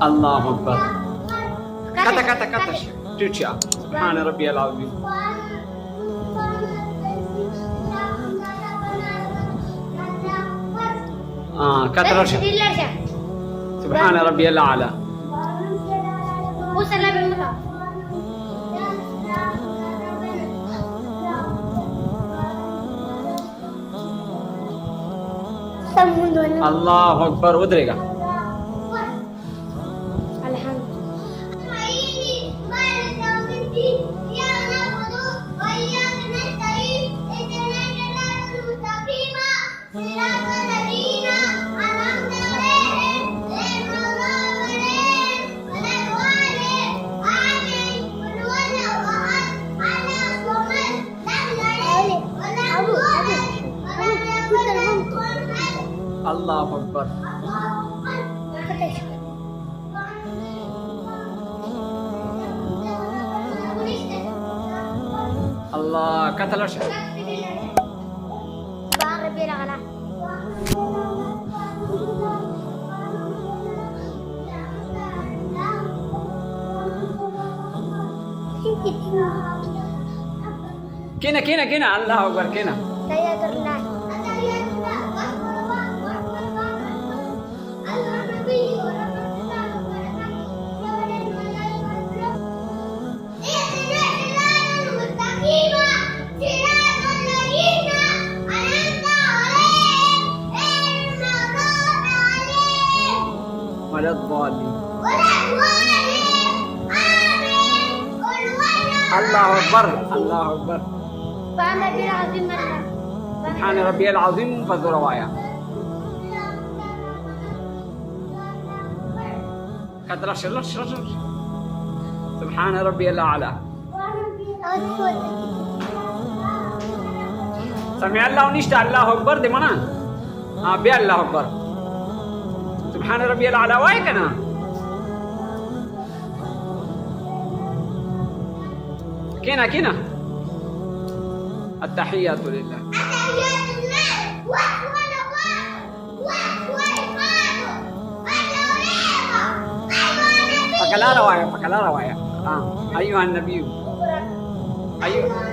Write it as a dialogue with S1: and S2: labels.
S1: الله أكبر. kata cuci. سبحان ربي العظيم. kata رشا. سبحان ربي الأعلى. الله أكبر. ودريقة. الله أكبر. الله kata Rasha. Kena Allah Akbar kena. ولا الضالين. الله أكبر. الله أكبر. سبحان ربي العظيم فذو رواية. كتر سبحان ربي الأعلى. سمع الله ونشتى الله أكبر دي منا. بي الله أكبر. سبحان ربي الأعلى وايكنا. كنا التحيات لله. فكلا رواية. أيها النبي. أيها